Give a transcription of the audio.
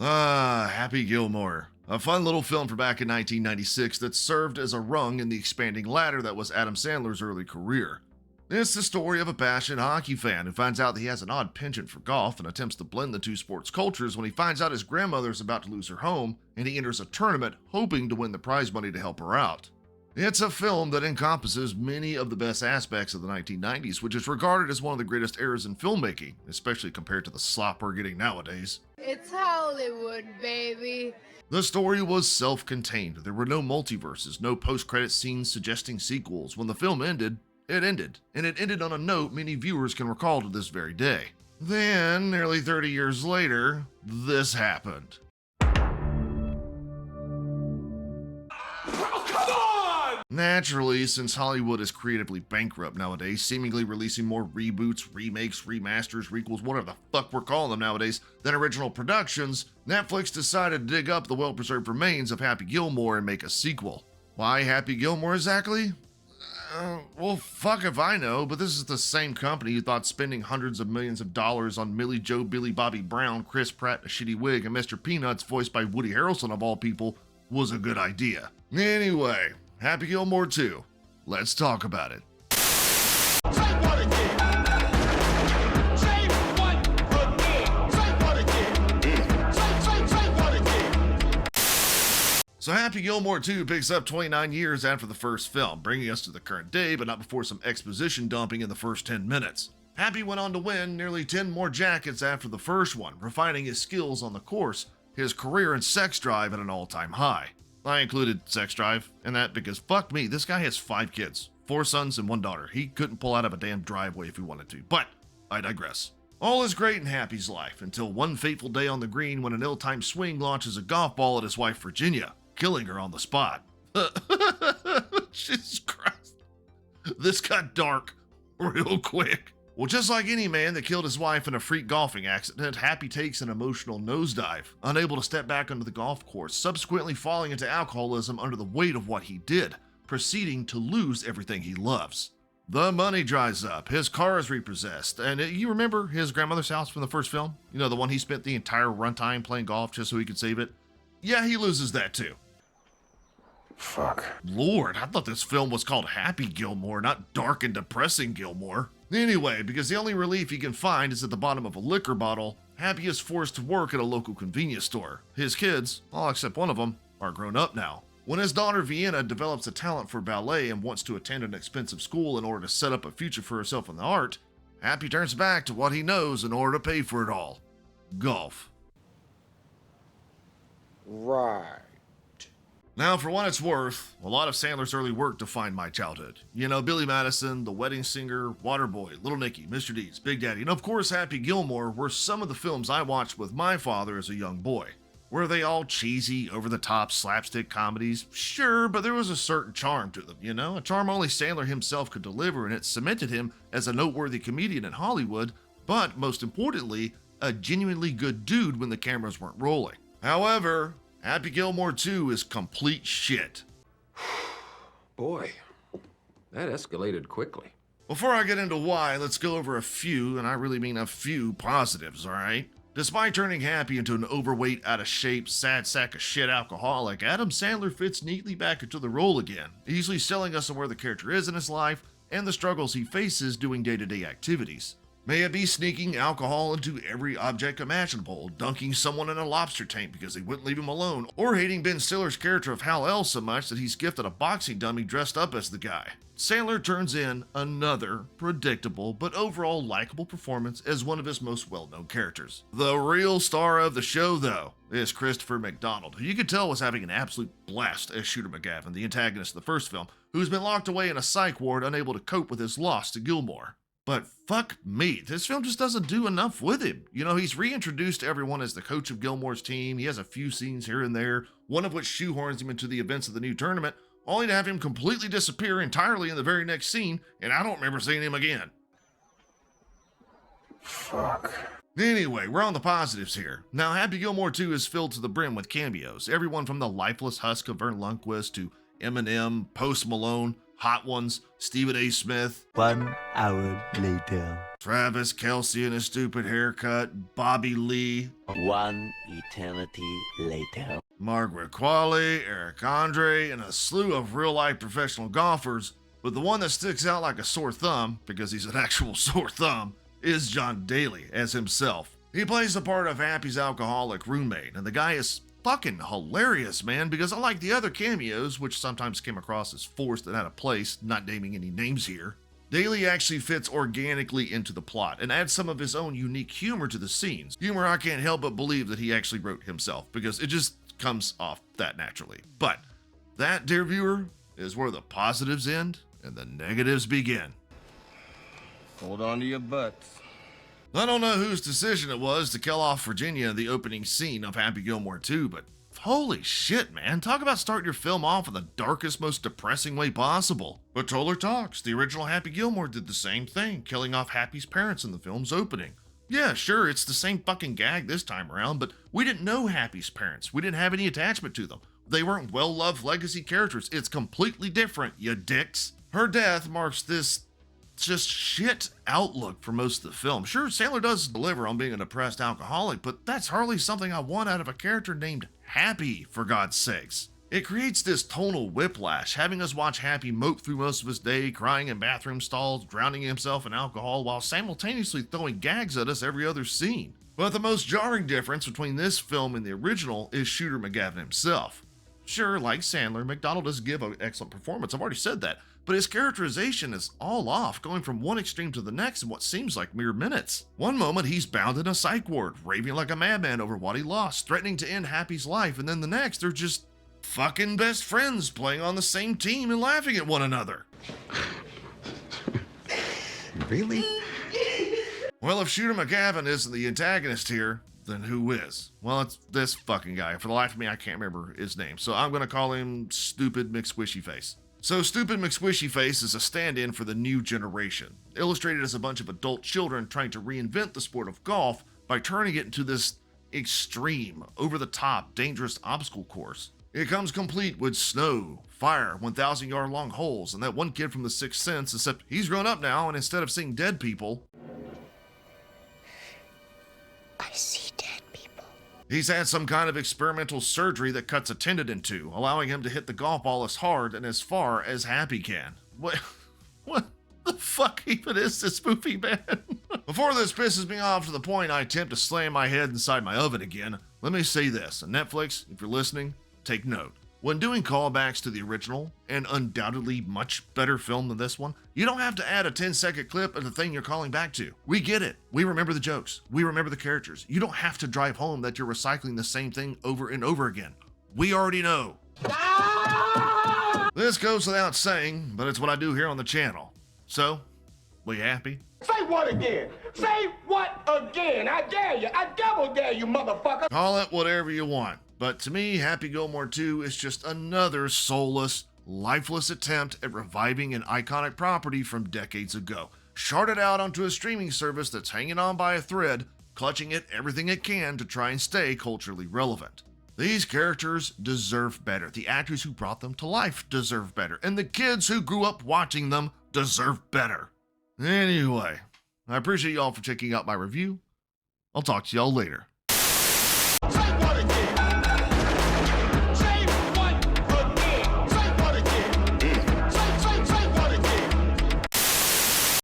Happy Gilmore. A fun little film from back in 1996 that served as a rung in the expanding ladder that was Adam Sandler's early career. It's the story of a passionate hockey fan who finds out that he has an odd penchant for golf and attempts to blend the two sports cultures when he finds out his grandmother is about to lose her home and he enters a tournament hoping to win the prize money to help her out. It's a film that encompasses many of the best aspects of the 1990s, which is regarded as one of the greatest eras in filmmaking, especially compared to the slop we're getting nowadays. It's Hollywood, baby. The story was self-contained. There were no multiverses, no post-credit scenes suggesting sequels. When the film ended, it ended. And it ended on a note many viewers can recall to this very day. Then, nearly 30 years later, this happened. Naturally, since Hollywood is creatively bankrupt nowadays, seemingly releasing more reboots, remakes, remasters, requels, whatever the fuck we're calling them nowadays, than original productions, Netflix decided to dig up the well-preserved remains of Happy Gilmore and make a sequel. Why Happy Gilmore exactly? Well, fuck if I know, but this is the same company who thought spending hundreds of millions of dollars on Millie Joe Billy Bobby Brown, Chris Pratt in a shitty wig, and Mr. Peanuts, voiced by Woody Harrelson of all people, was a good idea. Anyway, Happy Gilmore 2. Let's talk about it. Say what again? Say what again? Say what again? Say what again? So Happy Gilmore 2 picks up 29 years after the first film, bringing us to the current day, but not before some exposition dumping in the first 10 minutes. Happy went on to win nearly 10 more jackets after the first one, refining his skills on the course, his career and sex drive at an all-time high. I included sex drive in that because fuck me, this guy has 5 kids, 4 sons and 1 daughter. He couldn't pull out of a damn driveway if he wanted to, but I digress. All is great in Happy's life until one fateful day on the green when an ill-timed swing launches a golf ball at his wife Virginia, killing her on the spot. Jesus Christ. This got dark real quick. Well, just like any man that killed his wife in a freak golfing accident, Happy takes an emotional nosedive, unable to step back onto the golf course, subsequently falling into alcoholism under the weight of what he did, proceeding to lose everything he loves. The money dries up, his car is repossessed, and you remember his grandmother's house from the first film? You know, the one he spent the entire runtime playing golf just so he could save it? Yeah, he loses that too. Fuck. Lord, I thought this film was called Happy Gilmore, not Dark and Depressing Gilmore. Anyway, because the only relief he can find is at the bottom of a liquor bottle, Happy is forced to work at a local convenience store. His kids, all except one of them, are grown up now. When his daughter Vienna develops a talent for ballet and wants to attend an expensive school in order to set up a future for herself in the art, Happy turns back to what he knows in order to pay for it all. Golf. Right. Now, for what it's worth, a lot of Sandler's early work defined my childhood. You know, Billy Madison, The Wedding Singer, Waterboy, Little Nicky, Mr. Deeds, Big Daddy, and of course Happy Gilmore were some of the films I watched with my father as a young boy. Were they all cheesy, over-the-top slapstick comedies? Sure, but there was a certain charm to them, you know? A charm only Sandler himself could deliver, and it cemented him as a noteworthy comedian in Hollywood, but most importantly, a genuinely good dude when the cameras weren't rolling. However, Happy Gilmore 2 is complete shit. Boy, that escalated quickly. Before I get into why, let's go over a few, and I really mean a few, positives, alright? Despite turning Happy into an overweight, out-of-shape, sad sack of shit alcoholic, Adam Sandler fits neatly back into the role again, easily selling us on where the character is in his life and the struggles he faces doing day-to-day activities. May it be sneaking alcohol into every object imaginable, dunking someone in a lobster tank because they wouldn't leave him alone, or hating Ben Stiller's character of Hal-El so much that he's gifted a boxing dummy dressed up as the guy. Sandler turns in another predictable but overall likable performance as one of his most well-known characters. The real star of the show, though, is Christopher McDonald, who you could tell was having an absolute blast as Shooter McGavin, the antagonist of the first film, who's been locked away in a psych ward unable to cope with his loss to Gilmore. But fuck me, this film just doesn't do enough with him. You know, he's reintroduced to everyone as the coach of Gilmore's team, he has a few scenes here and there, one of which shoehorns him into the events of the new tournament, only to have him completely disappear entirely in the very next scene, and I don't remember seeing him again. Fuck. Anyway, we're on the positives here. Now, Happy Gilmore 2 is filled to the brim with cameos, everyone from the lifeless husk of Vern Lundquist to Eminem, Post Malone, Hot Ones, Stephen A. Smith, 1 hour later. Travis Kelce and his stupid haircut, Bobby Lee, 1 eternity later. Margaret Qualley, Eric Andre, and a slew of real-life professional golfers, but the one that sticks out like a sore thumb, because he's an actual sore thumb, is John Daly as himself. He plays the part of Happy's alcoholic roommate, and the guy is fucking hilarious, man, because unlike the other cameos, which sometimes came across as forced and out of place, not naming any names here, Daly actually fits organically into the plot and adds some of his own unique humor to the scenes. Humor I can't help but believe that he actually wrote himself, because it just comes off that naturally. But that, dear viewer, is where the positives end and the negatives begin. Hold on to your butts. I don't know whose decision it was to kill off Virginia in the opening scene of Happy Gilmore 2, but holy shit, man. Talk about starting your film off in the darkest, most depressing way possible. But Toler talks. The original Happy Gilmore did the same thing, killing off Happy's parents in the film's opening. Yeah, sure, it's the same fucking gag this time around, but we didn't know Happy's parents. We didn't have any attachment to them. They weren't well-loved legacy characters. It's completely different, you dicks. Her death marks this just shit outlook for most of the film. Sure, Sandler does deliver on being a depressed alcoholic, but that's hardly something I want out of a character named Happy, for God's sakes. It creates this tonal whiplash, having us watch Happy mope through most of his day, crying in bathroom stalls, drowning himself in alcohol, while simultaneously throwing gags at us every other scene. But the most jarring difference between this film and the original is Shooter McGavin himself. Sure, like Sandler, McDonald does give an excellent performance, I've already said that, but his characterization is all off, going from one extreme to the next in what seems like mere minutes. One moment he's bound in a psych ward, raving like a madman over what he lost, threatening to end Happy's life, and then the next they're just fucking best friends playing on the same team and laughing at one another. Really? Well, if Shooter McGavin isn't the antagonist here, then who is? Well, it's this fucking guy. For the life of me, I can't remember his name, so I'm gonna call him Stupid McSquishyface. So Stupid McSquishyface is a stand-in for the new generation, illustrated as a bunch of adult children trying to reinvent the sport of golf by turning it into this extreme, over-the-top, dangerous obstacle course. It comes complete with snow, fire, 1,000-yard-long holes, and that one kid from The Sixth Sense, except he's grown up now, and instead of seeing dead people, I see dead people. he's had some kind of experimental surgery that cuts a tendon in two, allowing him to hit the golf ball as hard and as far as Happy can. What the fuck even is this movie, man? Before this pisses me off to the point I attempt to slam my head inside my oven again, let me say this, and Netflix, if you're listening, take note. When doing callbacks to the original, and undoubtedly much better film than this one, you don't have to add a 10-second clip of the thing you're calling back to. We get it. We remember the jokes. We remember the characters. You don't have to drive home that you're recycling the same thing over and over again. We already know. This goes without saying, but it's what I do here on the channel. So, we happy? Say what again? Say what again? I dare you. I double dare you, motherfucker. Call it whatever you want. But to me, Happy Gilmore 2 is just another soulless, lifeless attempt at reviving an iconic property from decades ago, charted out onto a streaming service that's hanging on by a thread, clutching at everything it can to try and stay culturally relevant. These characters deserve better. The actors who brought them to life deserve better. And the kids who grew up watching them deserve better. Anyway, I appreciate y'all for checking out my review. I'll talk to y'all later.